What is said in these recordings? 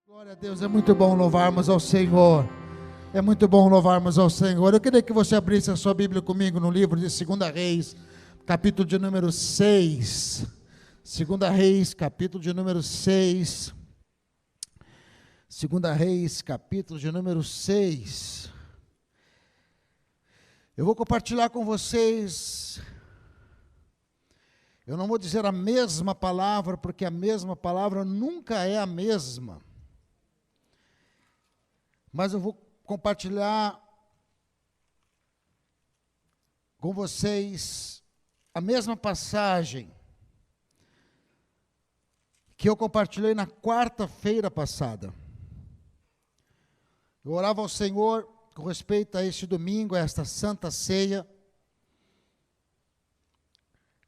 Glória a Deus, é muito bom louvarmos ao Senhor. É muito bom louvarmos ao Senhor. Eu queria que você abrisse a sua Bíblia comigo no livro de 2 Reis, capítulo de número 6. 2 Reis, capítulo de número 6. 2 Reis, capítulo de número 6. Eu vou compartilhar com vocês. Eu não vou dizer a mesma palavra, porque a mesma palavra nunca é a mesma. Mas eu vou compartilhar com vocês a mesma passagem que eu compartilhei na quarta-feira passada. Eu orava ao Senhor com respeito a este domingo, a esta Santa Ceia,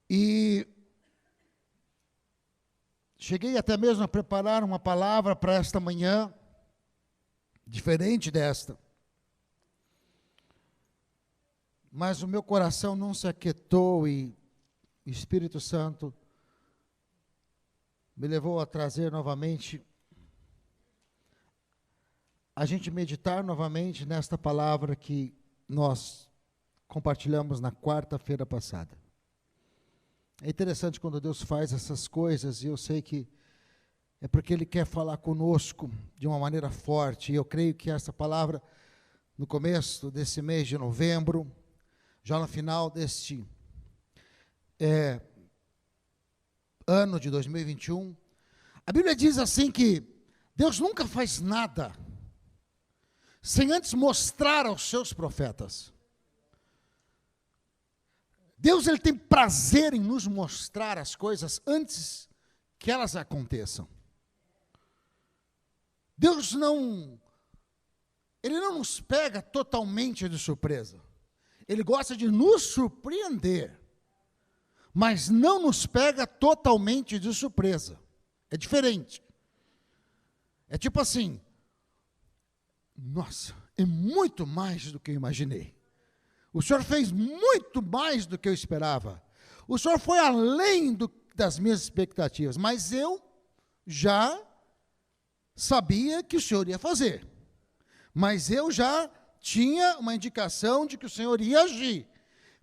e cheguei até mesmo a preparar uma palavra para esta manhã, diferente desta. Mas o meu coração não se aquietou e o Espírito Santo me levou a trazer novamente, a gente meditar novamente nesta palavra que nós compartilhamos na quarta-feira passada. É interessante quando Deus faz essas coisas, e eu sei que é porque Ele quer falar conosco de uma maneira forte. E eu creio que essa palavra, no começo desse mês de novembro, já no final deste ano de 2021, a Bíblia diz assim que Deus nunca faz nada sem antes mostrar aos seus profetas. Deus, Ele tem prazer em nos mostrar as coisas antes que elas aconteçam. Deus Ele não nos pega totalmente de surpresa. Ele gosta de nos surpreender, mas não nos pega totalmente de surpresa. É diferente. É tipo assim, nossa, é muito mais do que eu imaginei. O Senhor fez muito mais do que eu esperava. O Senhor foi além das minhas expectativas, mas eu já sabia que o Senhor ia fazer. Mas eu já tinha uma indicação de que o Senhor ia agir.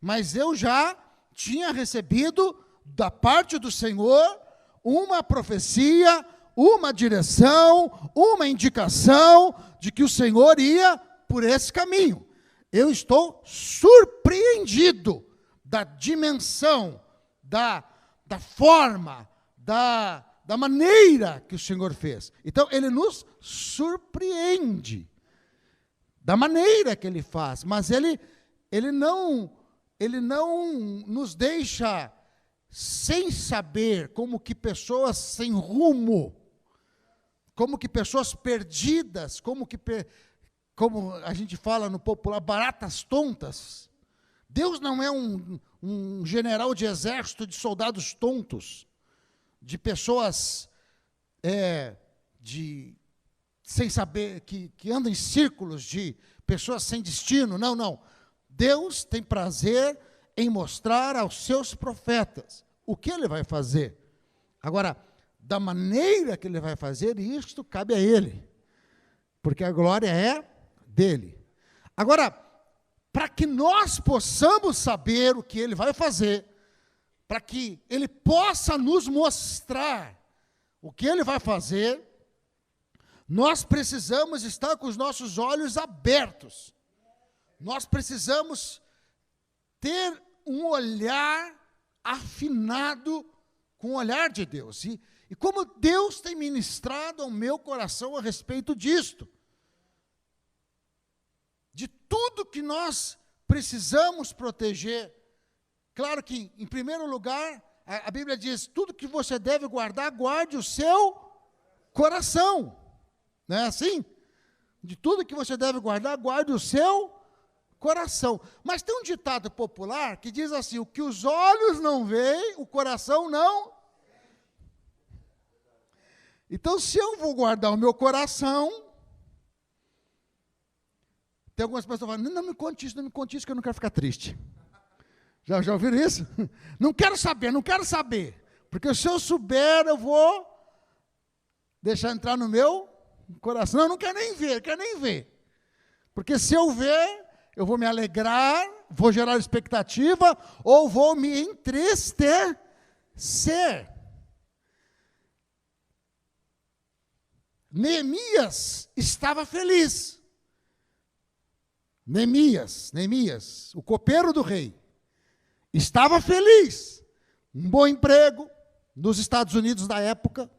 Mas eu já tinha recebido da parte do Senhor uma profecia, uma direção, uma indicação de que o Senhor ia por esse caminho. Eu estou surpreendido da dimensão, da forma, da maneira que o Senhor fez. Então, Ele nos surpreende da maneira que Ele faz, mas Ele não nos deixa sem saber, como que pessoas sem rumo, como que pessoas perdidas, como a gente fala no popular, baratas tontas. Deus não é um general de exército de soldados tontos, de pessoas sem saber, que andam em círculos, de pessoas sem destino. Não, não. Deus tem prazer em mostrar aos seus profetas o que Ele vai fazer. Agora, da maneira que Ele vai fazer, isto cabe a Ele, porque a glória é dele. Agora, para que nós possamos saber o que Ele vai fazer, para que Ele possa nos mostrar o que Ele vai fazer, nós precisamos estar com os nossos olhos abertos. Nós precisamos ter um olhar afinado com o olhar de Deus. E como Deus tem ministrado ao meu coração a respeito disto, de tudo que nós precisamos proteger. Claro que, em primeiro lugar, a Bíblia diz, tudo que você deve guardar, guarde o seu coração. Não é assim? De tudo que você deve guardar, guarde o seu coração. Mas tem um ditado popular que diz assim, o que os olhos não veem, o coração não. Então, se eu vou guardar o meu coração, tem algumas pessoas que falam, não me conte isso, que eu não quero ficar triste. Já ouviram isso? Não quero saber. Porque se eu souber, eu vou deixar entrar no meu coração. Não, eu não quero nem ver, quero nem ver. Porque se eu ver, eu vou me alegrar, vou gerar expectativa, ou vou me entristecer. Neemias estava feliz. Neemias, o copeiro do rei, estava feliz. Um bom emprego nos Estados Unidos da época,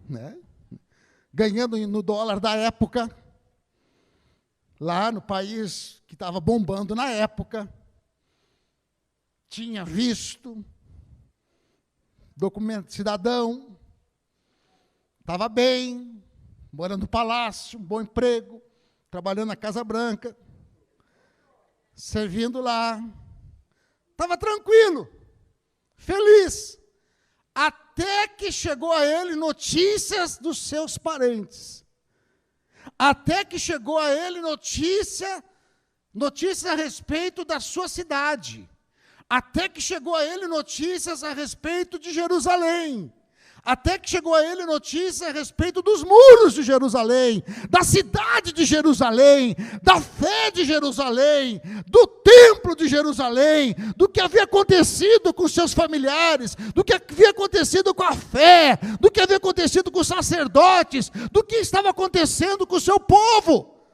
né? Ganhando no dólar da época, lá no país que estava bombando na época, tinha visto, documento cidadão, estava bem, morando no palácio, um bom emprego, trabalhando na Casa Branca, servindo lá, estava tranquilo, feliz, até que chegou a ele notícias dos seus parentes. Até que chegou a ele notícias a respeito da sua cidade. Até que chegou a ele notícias a respeito de Jerusalém. Até que chegou a ele notícias a respeito dos muros de Jerusalém, da cidade de Jerusalém, da fé de Jerusalém, do templo de Jerusalém, do que havia acontecido com seus familiares, do que havia acontecido com a fé, do que havia acontecido com os sacerdotes, do que estava acontecendo com o seu povo.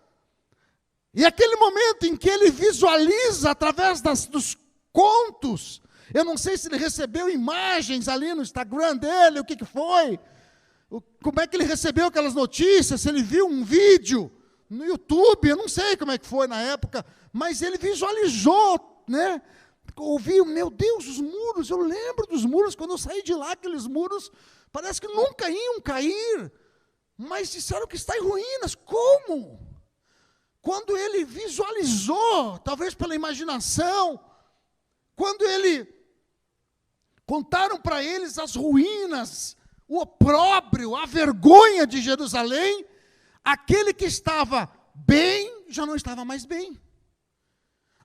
E aquele momento em que ele visualiza através dos contos, eu não sei se ele recebeu imagens ali no Instagram dele, o que foi, como é que ele recebeu aquelas notícias, se ele viu um vídeo no YouTube, eu não sei como é que foi na época, mas ele visualizou, né? Ouviu, meu Deus, os muros, eu lembro dos muros, quando eu saí de lá, aqueles muros, parece que nunca iam cair, mas disseram que está em ruínas. Como? Quando ele visualizou, talvez pela imaginação, quando ele contaram para eles as ruínas, o opróbrio, a vergonha de Jerusalém, aquele que estava bem já não estava mais bem.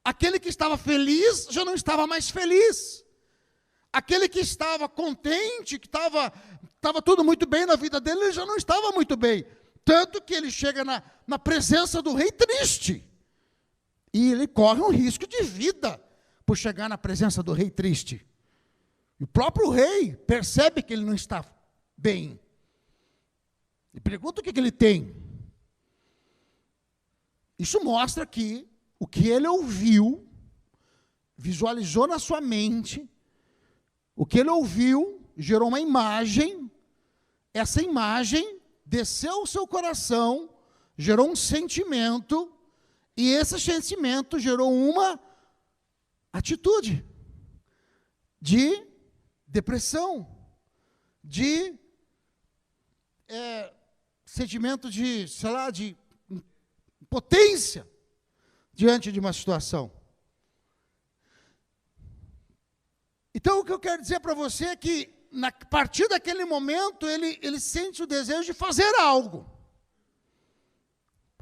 Aquele que estava feliz já não estava mais feliz. Aquele que estava contente, que estava tudo muito bem na vida dele, ele já não estava muito bem. Tanto que ele chega na presença do rei triste. E ele corre um risco de vida por chegar na presença do rei triste. E o próprio rei percebe que ele não está bem. E pergunta o que ele tem. Isso mostra que o que ele ouviu, visualizou na sua mente, o que ele ouviu, gerou uma imagem, essa imagem desceu ao seu coração, gerou um sentimento, e esse sentimento gerou uma atitude de depressão, de sentimento de, sei lá, de impotência diante de uma situação. Então, o que eu quero dizer para você é que, a partir daquele momento, ele sente o desejo de fazer algo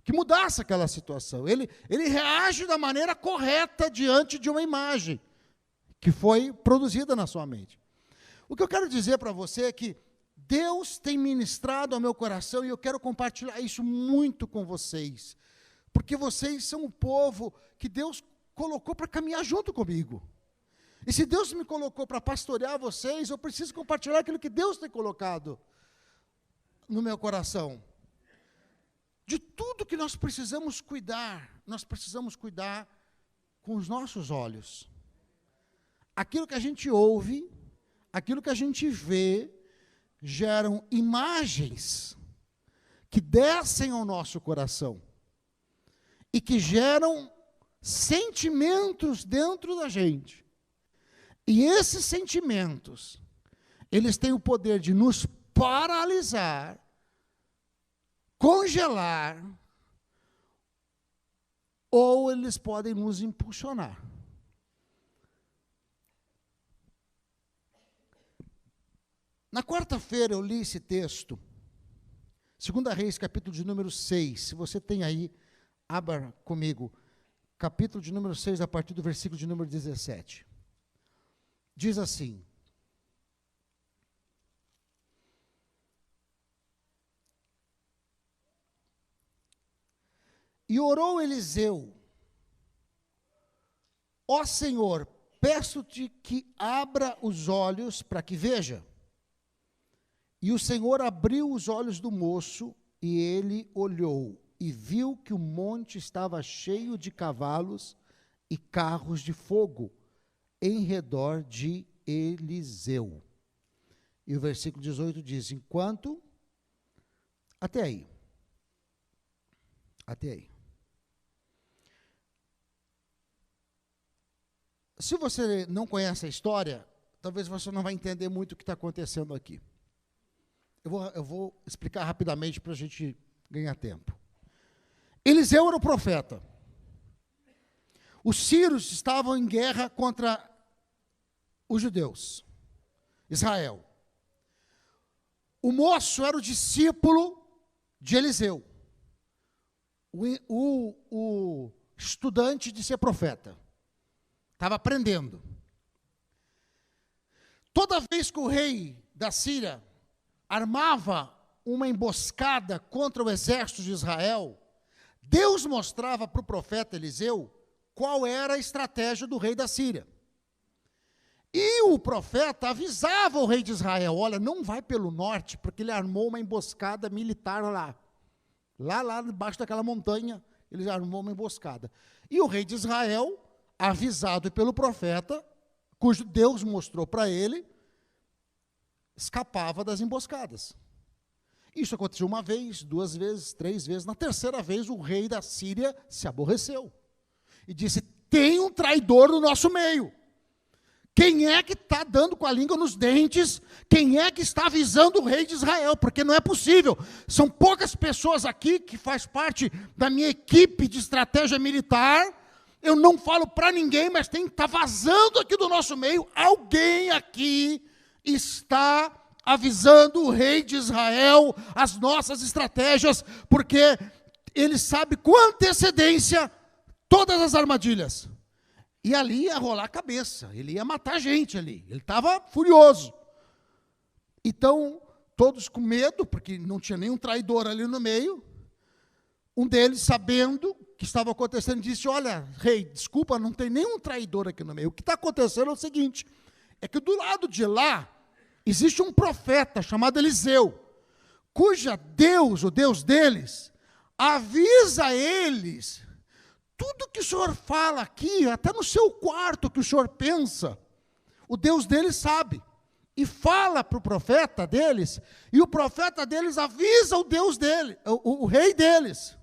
que mudasse aquela situação. Ele reage da maneira correta diante de uma imagem que foi produzida na sua mente. O que eu quero dizer para você é que Deus tem ministrado ao meu coração e eu quero compartilhar isso muito com vocês, porque vocês são o povo que Deus colocou para caminhar junto comigo. E se Deus me colocou para pastorear vocês, eu preciso compartilhar aquilo que Deus tem colocado no meu coração. De tudo que nós precisamos cuidar com os nossos olhos. Aquilo que a gente ouve, aquilo que a gente vê, geram imagens que descem ao nosso coração e que geram sentimentos dentro da gente. E esses sentimentos, eles têm o poder de nos paralisar, congelar, ou eles podem nos impulsionar. Na quarta-feira eu li esse texto, 2 Reis, capítulo de número 6. Se você tem aí, abra comigo. Capítulo de número 6, a partir do versículo de número 17. Diz assim: E orou Eliseu: ó Senhor, peço-te que abra os olhos para que veja. E o Senhor abriu os olhos do moço, e ele olhou, e viu que o monte estava cheio de cavalos e carros de fogo, em redor de Eliseu. E o versículo 18 diz: enquanto... Até aí. Até aí. Se você não conhece a história, talvez você não vai entender muito o que está acontecendo aqui. Eu vou explicar rapidamente para a gente ganhar tempo. Eliseu era o profeta. Os sírios estavam em guerra contra os judeus, Israel. O moço era o discípulo de Eliseu, o estudante de ser profeta. Estava aprendendo. Toda vez que o rei da Síria armava uma emboscada contra o exército de Israel, Deus mostrava para o profeta Eliseu qual era a estratégia do rei da Síria. E o profeta avisava o rei de Israel: olha, não vai pelo norte, porque ele armou uma emboscada militar lá. Lá debaixo daquela montanha, ele armou uma emboscada. E o rei de Israel, avisado pelo profeta, cujo Deus mostrou para ele, escapava das emboscadas. Isso aconteceu uma vez, duas vezes, três vezes. Na terceira vez, o rei da Síria se aborreceu e disse: tem um traidor no nosso meio. Quem é que está dando com a língua nos dentes? Quem é que está avisando o rei de Israel? Porque não é possível. São poucas pessoas aqui que faz parte da minha equipe de estratégia militar. Eu não falo para ninguém, mas está vazando aqui do nosso meio. Alguém aqui está avisando o rei de Israel as nossas estratégias, porque ele sabe com antecedência todas as armadilhas. E ali ia rolar a cabeça, ele ia matar gente ali, ele estava furioso. Então, todos com medo, porque não tinha nenhum traidor ali no meio. Um deles, sabendo o que estava acontecendo, disse: olha, rei, desculpa, não tem nenhum traidor aqui no meio. O que está acontecendo é o seguinte, é que do lado de lá, existe um profeta chamado Eliseu, cuja Deus, o Deus deles, avisa eles tudo que o senhor fala aqui, até no seu quarto que o senhor pensa, o Deus deles sabe. E fala para o profeta deles, e o profeta deles avisa o Deus dele, o rei deles.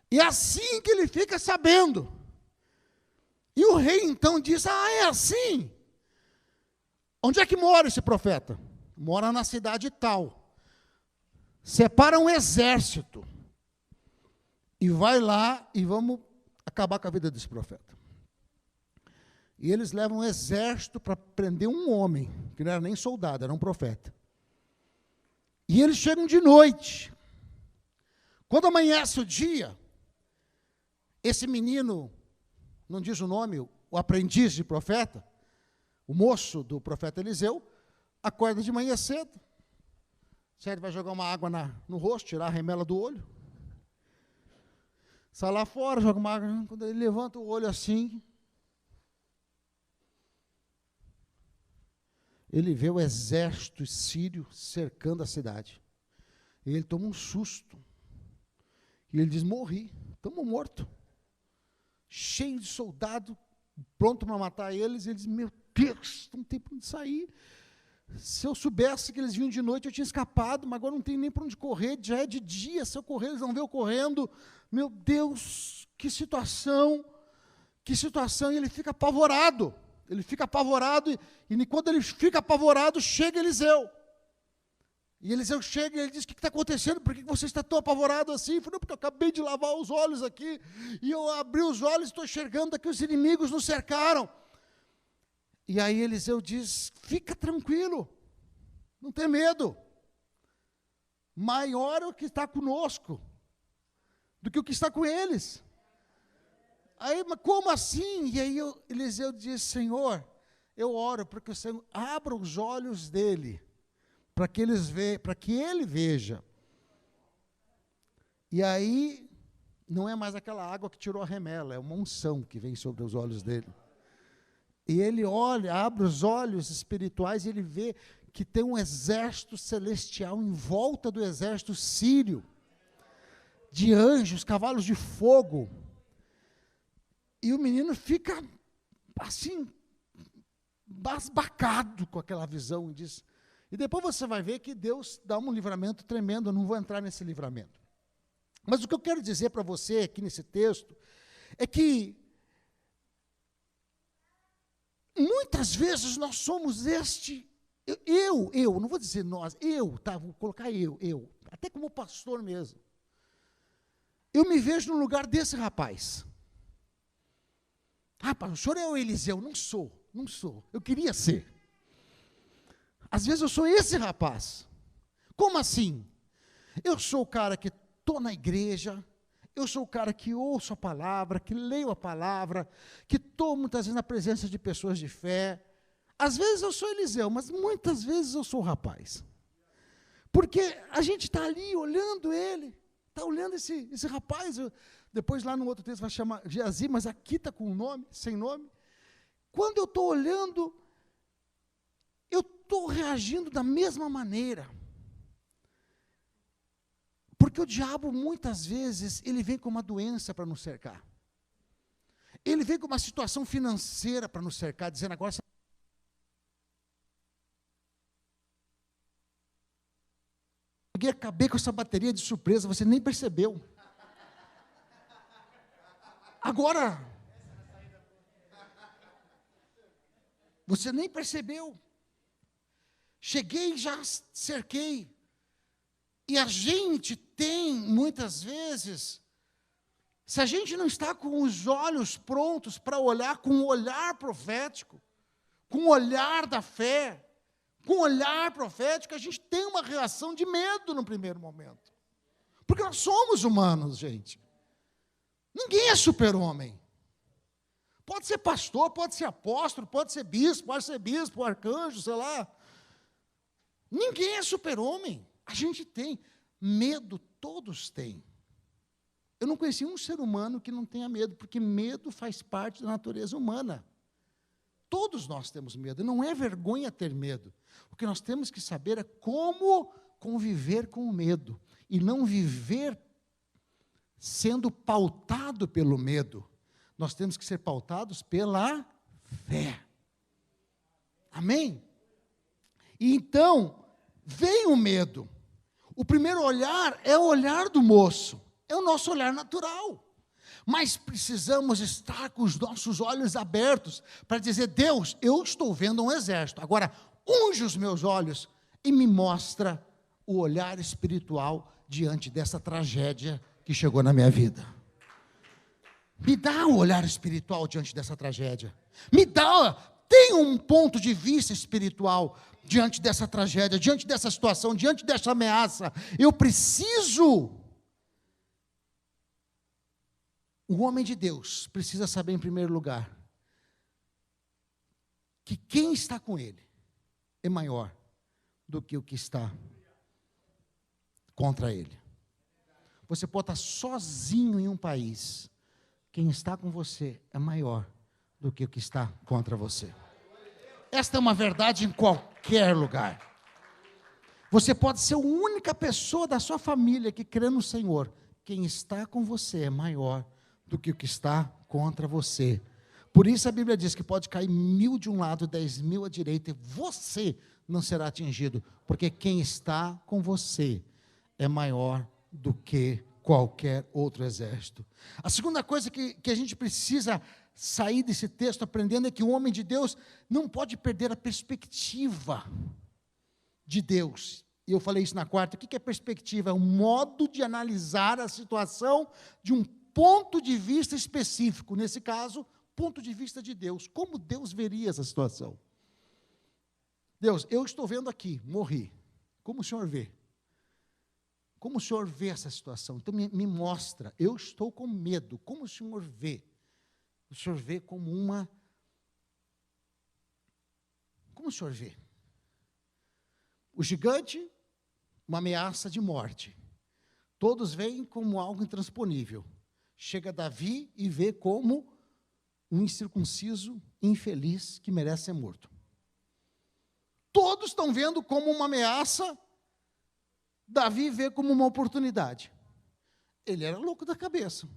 E é assim que ele fica sabendo. E o rei então diz: ah, é assim? Onde é que mora esse profeta? Mora na cidade tal. Separa um exército. E vai lá e vamos acabar com a vida desse profeta. E eles levam um exército para prender um homem, que não era nem soldado, era um profeta. E eles chegam de noite. Quando amanhece o dia, esse menino, não diz o nome, o aprendiz de profeta, o moço do profeta Eliseu, acorda de manhã cedo. Certo, vai jogar uma água no rosto, tirar a remela do olho. Sai lá fora, joga uma água. Quando ele levanta o olho assim, ele vê o exército sírio cercando a cidade. E ele toma um susto. E ele diz: morri, estamos mortos. Cheio de soldado, pronto para matar eles. Ele diz: meu Deus, não tem para onde sair. Se eu soubesse que eles vinham de noite, eu tinha escapado, mas agora não tem nem para onde correr, já é de dia, se eu correr, eles vão ver eu correndo. Meu Deus, que situação, e ele fica apavorado. E quando ele fica apavorado, chega Eliseu. E Eliseu chega e ele diz: o que está acontecendo? Por que você está tão apavorado assim? Ele falou: porque eu acabei de lavar os olhos aqui, e eu abri os olhos e estou enxergando que os inimigos nos cercaram. E aí Eliseu diz: fica tranquilo, não tem medo. Maior é o que está conosco do que o que está com eles. Aí, mas como assim? E aí Eliseu diz: Senhor, eu oro para que o Senhor abra os olhos dele, para que ele veja. E aí não é mais aquela água que tirou a remela, é uma unção que vem sobre os olhos dele. E ele olha, abre os olhos espirituais e ele vê que tem um exército celestial em volta do exército sírio, de anjos, cavalos de fogo. E o menino fica assim, basbacado com aquela visão. E depois você vai ver que Deus dá um livramento tremendo. Eu não vou entrar nesse livramento. Mas o que eu quero dizer para você aqui nesse texto é que muitas vezes nós somos eu, não vou dizer nós, tá, vou colocar eu, até como pastor mesmo. Eu me vejo no lugar desse rapaz. Rapaz, o senhor é o Eliseu? Não sou, eu queria ser. Às vezes eu sou esse rapaz. Como assim? Eu sou o cara que estou na igreja, eu sou o cara que ouço a palavra, que leio a palavra, que estou muitas vezes na presença de pessoas de fé. Às vezes eu sou Eliseu, mas muitas vezes eu sou o rapaz. Porque a gente está ali olhando ele, está olhando esse rapaz. Depois lá no outro texto vai chamar Geazi, mas aqui está com nome, sem nome. Quando eu estou olhando, eu estou reagindo da mesma maneira. Porque o diabo, muitas vezes, ele vem com uma doença para nos cercar. Ele vem com uma situação financeira para nos cercar, dizendo agora você acabei com essa bateria de surpresa, você nem percebeu. Agora, você nem percebeu. Cheguei e já cerquei. E a gente tem, muitas vezes, se a gente não está com os olhos prontos para olhar com o olhar profético, com o olhar da fé, com o olhar profético, a gente tem uma reação de medo no primeiro momento. Porque nós somos humanos, gente. Ninguém é super-homem. Pode ser pastor, pode ser apóstolo, pode ser bispo, arcanjo, sei lá. Ninguém é super-homem. A gente tem. Medo, todos têm. Eu não conheci um ser humano que não tenha medo, porque medo faz parte da natureza humana. Todos nós temos medo. Não é vergonha ter medo. O que nós temos que saber é como conviver com o medo. E não viver sendo pautado pelo medo. Nós temos que ser pautados pela fé. Amém? E então, vem o medo. O primeiro olhar é o olhar do moço. É o nosso olhar natural. Mas precisamos estar com os nossos olhos abertos para dizer, Deus, eu estou vendo um exército. Agora, unge os meus olhos e me mostra o olhar espiritual diante dessa tragédia que chegou na minha vida. Me dá um olhar espiritual diante dessa tragédia. Tem um ponto de vista espiritual diante dessa tragédia, diante dessa situação, diante dessa ameaça. Eu preciso. O homem de Deus precisa saber, em primeiro lugar, que quem está com ele é maior do que o que está contra ele. Você pode estar sozinho em um país. Quem está com você é maior do que o que está contra você. Esta é uma verdade em qualquer lugar. Você pode ser a única pessoa da sua família que crê no Senhor. Quem está com você é maior do que o que está contra você. Por isso a Bíblia diz que pode cair 1000 de um lado, 10.000 à direita, e você não será atingido, porque quem está com você é maior do que qualquer outro exército. A segunda coisa que a gente precisa sair desse texto aprendendo é que o homem de Deus não pode perder a perspectiva de Deus. E eu falei isso na quarta. O que é perspectiva? É um modo de analisar a situação de um ponto de vista específico. Nesse caso, ponto de vista de Deus. Como Deus veria essa situação? Deus, eu estou vendo aqui, morri. Como o Senhor vê? Como o Senhor vê essa situação? Então me mostra. Eu estou com medo. Como o Senhor vê? O Senhor vê como uma... Como o Senhor vê? O gigante, uma ameaça de morte. Todos veem como algo intransponível. chega Davi e vê como um incircunciso, infeliz, que merece ser morto. Todos estão vendo como uma ameaça, Davi vê como uma oportunidade. Ele era louco da cabeça.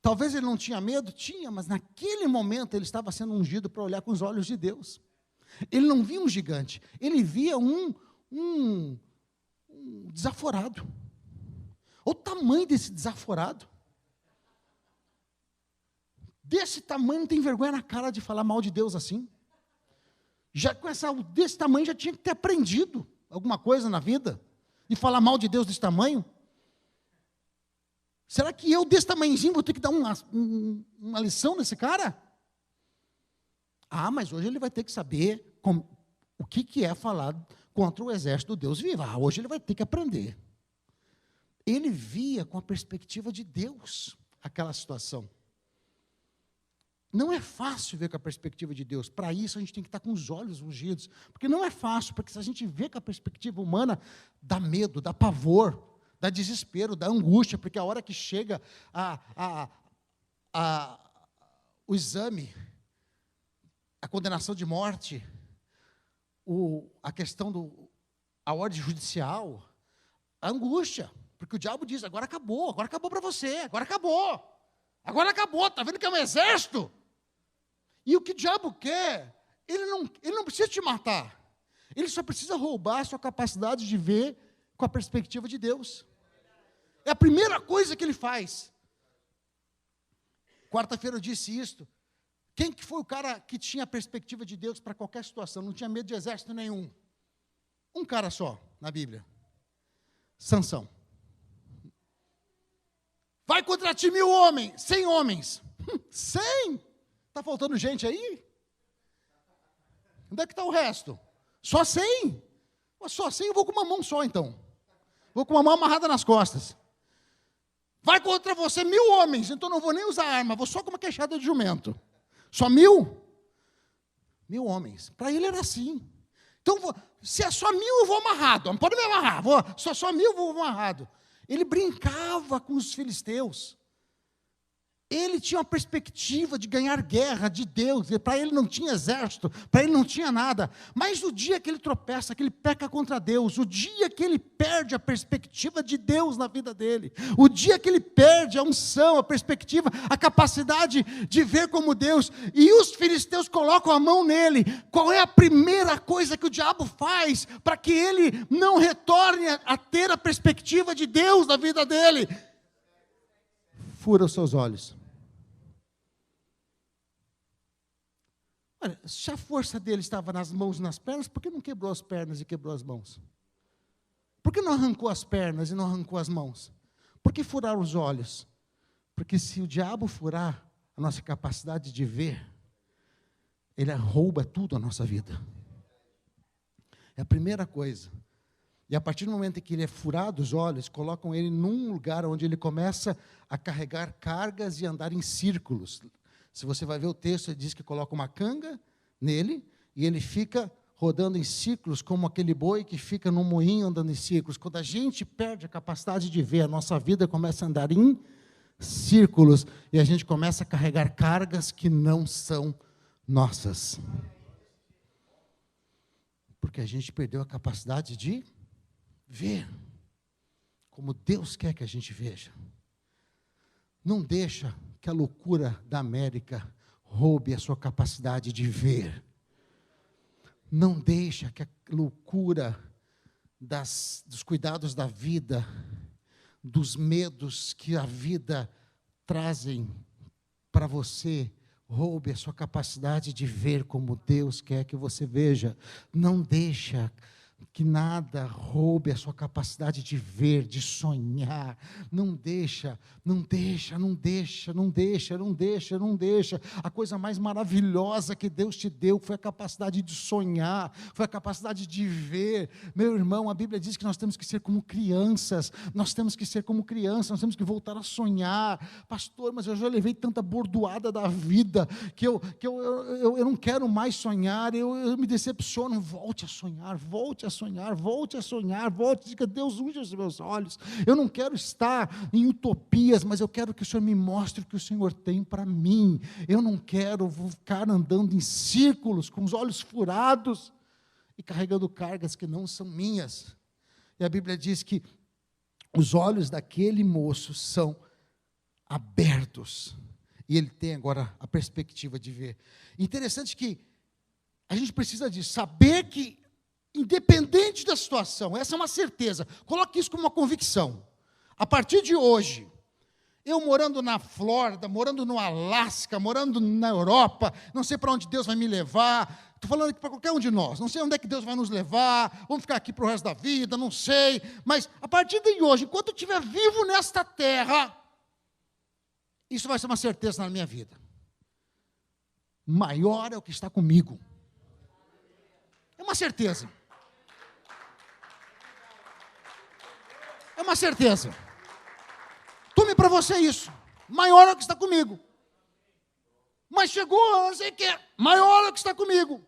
Talvez ele não tinha medo, tinha, mas naquele momento ele estava sendo ungido para olhar com os olhos de Deus. Ele não via um gigante, ele via um desaforado. O tamanho desse desaforado. Desse tamanho, não tem vergonha na cara de falar mal de Deus assim. Já com desse tamanho já tinha que ter aprendido alguma coisa na vida, e falar mal de Deus desse tamanho. Será que eu desse tamanhozinho vou ter que dar uma lição nesse cara? Ah, mas hoje ele vai ter que saber o que é falar contra o exército do Deus vivo. Ah, hoje ele vai ter que aprender. Ele via com a perspectiva de Deus aquela situação. Não é fácil ver com a perspectiva de Deus. Para isso, a gente tem que estar com os olhos ungidos. Porque não é fácil, porque se a gente vê com a perspectiva humana, dá medo, dá pavor, dá desespero, dá angústia, porque a hora que chega o exame, a condenação de morte, a questão a ordem judicial, a angústia, porque o diabo diz, agora acabou para você, agora acabou, está vendo que é um exército? E o que o diabo quer, ele não precisa te matar, ele só precisa roubar a sua capacidade de ver com a perspectiva de Deus. É a primeira coisa que ele faz. Quarta-feira eu disse isto. Quem que foi o cara que tinha a perspectiva de Deus para qualquer situação? Não tinha medo de exército nenhum. Um cara só, na Bíblia. Sansão. Vai contra ti 1.000 homens, 100 homens. 100? Está faltando gente aí? Onde é que está o resto? Só 100? Só 100 eu vou com uma mão só então. Vou com uma mão amarrada nas costas. Vai contra você 1.000 homens, então não vou nem usar arma, vou só com uma queixada de jumento. Só 1.000? 1.000 homens. Para ele era assim. Então, se é só 1.000, eu vou amarrado. Não pode me amarrar. Só 1.000, eu vou amarrado. Ele brincava com os filisteus. Ele tinha uma perspectiva de ganhar guerra de Deus. Para ele não tinha exército, para ele não tinha nada. Mas o dia que ele tropeça, que ele peca contra Deus, o dia que ele perde a perspectiva de Deus na vida dele, o dia que ele perde a unção, a perspectiva, a capacidade de ver como Deus, e os filisteus colocam a mão nele, qual é a primeira coisa que o diabo faz para que ele não retorne a ter a perspectiva de Deus na vida dele? Fura os seus olhos. Olha, se a força dele estava nas mãos e nas pernas, por que não quebrou as pernas e quebrou as mãos? Por que não arrancou as pernas e não arrancou as mãos? Por que furar os olhos? Porque se o diabo furar a nossa capacidade de ver, ele rouba tudo a nossa vida. É a primeira coisa. E a partir do momento em que ele é furado os olhos, colocam ele num lugar onde ele começa a carregar cargas e andar em círculos. Se você vai ver o texto, ele diz que coloca uma canga nele, e ele fica rodando em círculos, como aquele boi que fica num moinho andando em círculos. Quando a gente perde a capacidade de ver, a nossa vida começa a andar em círculos, e a gente começa a carregar cargas que não são nossas. Porque a gente perdeu a capacidade de ver como Deus quer que a gente veja. Não deixa que a loucura da América roube a sua capacidade de ver. Não deixa que a loucura dos cuidados da vida, dos medos que a vida trazem para você, roube a sua capacidade de ver como Deus quer que você veja. Não deixa que nada roube a sua capacidade de ver, de sonhar. Não deixa. A coisa mais maravilhosa que Deus te deu foi a capacidade de sonhar, foi a capacidade de ver. Meu irmão, a Bíblia diz que nós temos que ser como crianças, nós temos que voltar a sonhar. Pastor, mas eu já levei tanta bordoada da vida, que eu não quero mais sonhar, eu me decepciono. Volte a sonhar, volte volte a sonhar, volte a sonhar, volte, diga, Deus, use os meus olhos. Eu não quero estar em utopias, mas eu quero que o Senhor me mostre o que o Senhor tem para mim. Eu não quero ficar andando em círculos, com os olhos furados e carregando cargas que não são minhas. E a Bíblia diz que os olhos daquele moço são abertos. E ele tem agora a perspectiva de ver. Interessante que a gente precisa disso, saber que, independente da situação, essa é uma certeza, coloque isso como uma convicção. A partir de hoje, eu morando na Flórida, morando no Alasca, morando na Europa, não sei para onde Deus vai me levar, estou falando aqui para qualquer um de nós, não sei onde é que Deus vai nos levar, vamos ficar aqui para o resto da vida, não sei, mas a partir de hoje, enquanto eu estiver vivo nesta terra, isso vai ser uma certeza na minha vida. Maior é o que está comigo. É uma certeza. É uma certeza. Tome para você isso. Maior é o que está comigo. Mas chegou, não sei o que. Maior é o que está comigo.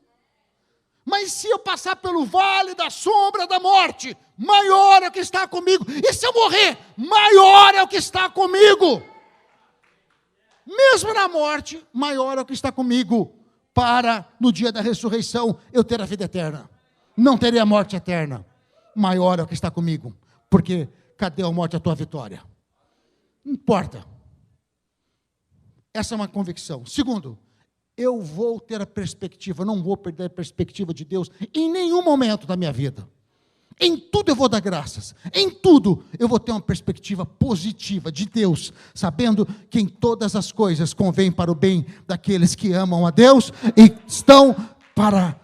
Mas se eu passar pelo vale da sombra da morte, maior é o que está comigo. E se eu morrer, maior é o que está comigo. Mesmo na morte, maior é o que está comigo, para, no dia da ressurreição, eu ter a vida eterna. Não terei a morte eterna. Maior é o que está comigo. Porque, cadê a morte, a tua vitória? Não importa. Essa é uma convicção. Segundo, eu vou ter a perspectiva, não vou perder a perspectiva de Deus em nenhum momento da minha vida. Em tudo eu vou dar graças. Em tudo eu vou ter uma perspectiva positiva de Deus, sabendo que em todas as coisas convém para o bem daqueles que amam a Deus e estão para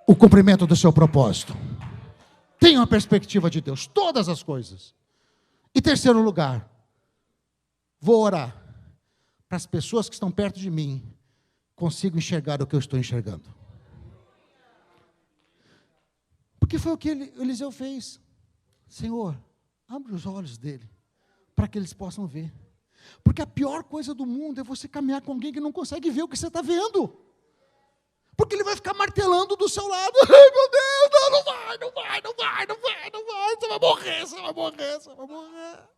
o cumprimento do seu propósito. Tenha uma perspectiva de Deus, todas as coisas. E terceiro lugar, vou orar para as pessoas que estão perto de mim consigam enxergar o que eu estou enxergando. Porque foi o que Eliseu fez. Senhor, abre os olhos dele, para que eles possam ver. Porque a pior coisa do mundo é você caminhar com alguém que não consegue ver o que você está vendo. Porque ele vai ficar martelando do seu lado. Ai, meu Deus, não vai, você vai morrer, você vai morrer.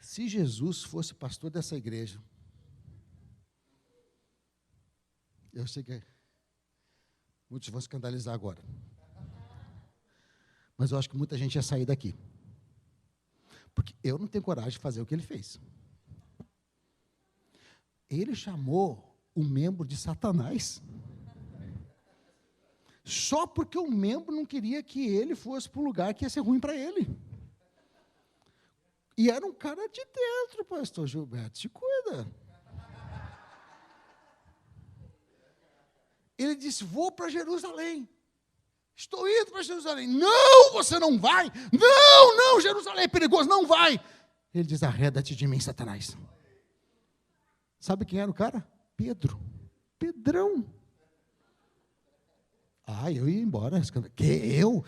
Se Jesus fosse pastor dessa igreja, eu sei que muitos vão escandalizar agora. Mas eu acho que muita gente ia sair daqui. Porque eu não tenho coragem de fazer o que ele fez. Ele chamou o membro de Satanás. Só porque o membro não queria que ele fosse para o lugar que ia ser ruim para ele. E era um cara de dentro, pastor Gilberto, se cuida. Ele disse, vou para Jerusalém. Estou indo para Jerusalém. Não, você não vai. Não, Jerusalém é perigoso, não vai. Ele diz, arreda-te de mim, Satanás. Sabe quem era o cara? Pedrão. Eu ia embora. Eu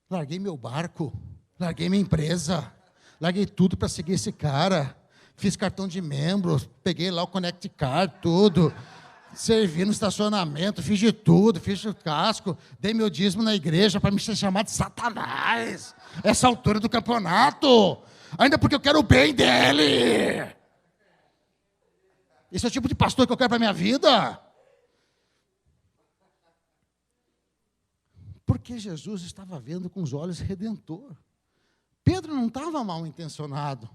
larguei meu barco, larguei minha empresa, larguei tudo para seguir esse cara. Fiz cartão de membro, peguei lá o Connect Card, tudo. Servi no estacionamento, fiz de tudo, fiz o casco, dei meu dízimo na igreja para me ser chamado de Satanás. Essa altura do campeonato. Ainda porque eu quero o bem dele. Esse é o tipo de pastor que eu quero para a minha vida. Porque Jesus estava vendo com os olhos redentor. Pedro não estava mal intencionado.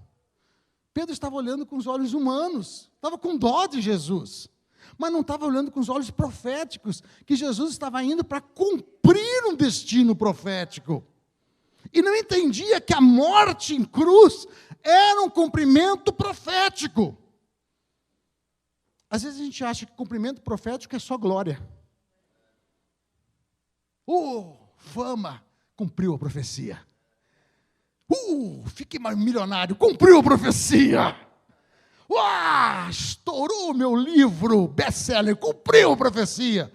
Pedro estava olhando com os olhos humanos. Estava com dó de Jesus. Mas não estava olhando com os olhos proféticos, que Jesus estava indo para cumprir um destino profético. E não entendia que a morte em cruz era um cumprimento profético. Às vezes a gente acha que cumprimento profético é só glória. Fama, cumpriu a profecia. Fique mais milionário, cumpriu a profecia. Estourou meu livro, best-seller, cumpriu a profecia.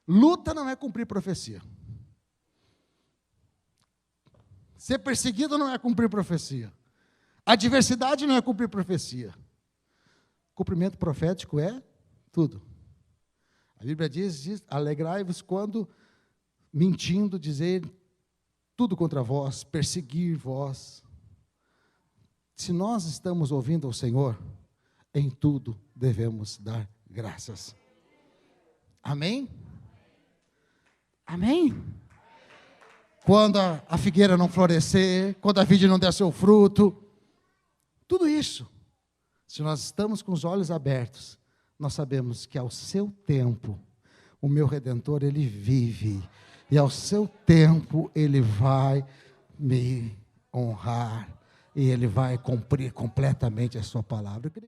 Luta não é cumprir profecia. Ser perseguido não é cumprir profecia. Adversidade não é cumprir profecia. Cumprimento profético é tudo. A Bíblia diz alegrai-vos quando, mentindo, dizer tudo contra vós, perseguir vós. Se nós estamos ouvindo ao Senhor, em tudo devemos dar graças. Amém? Amém? Quando a figueira não florescer, quando a vide não der seu fruto, tudo isso, se nós estamos com os olhos abertos, nós sabemos que ao seu tempo, o meu Redentor, Ele vive, e ao seu tempo, Ele vai me honrar, e Ele vai cumprir completamente a sua palavra.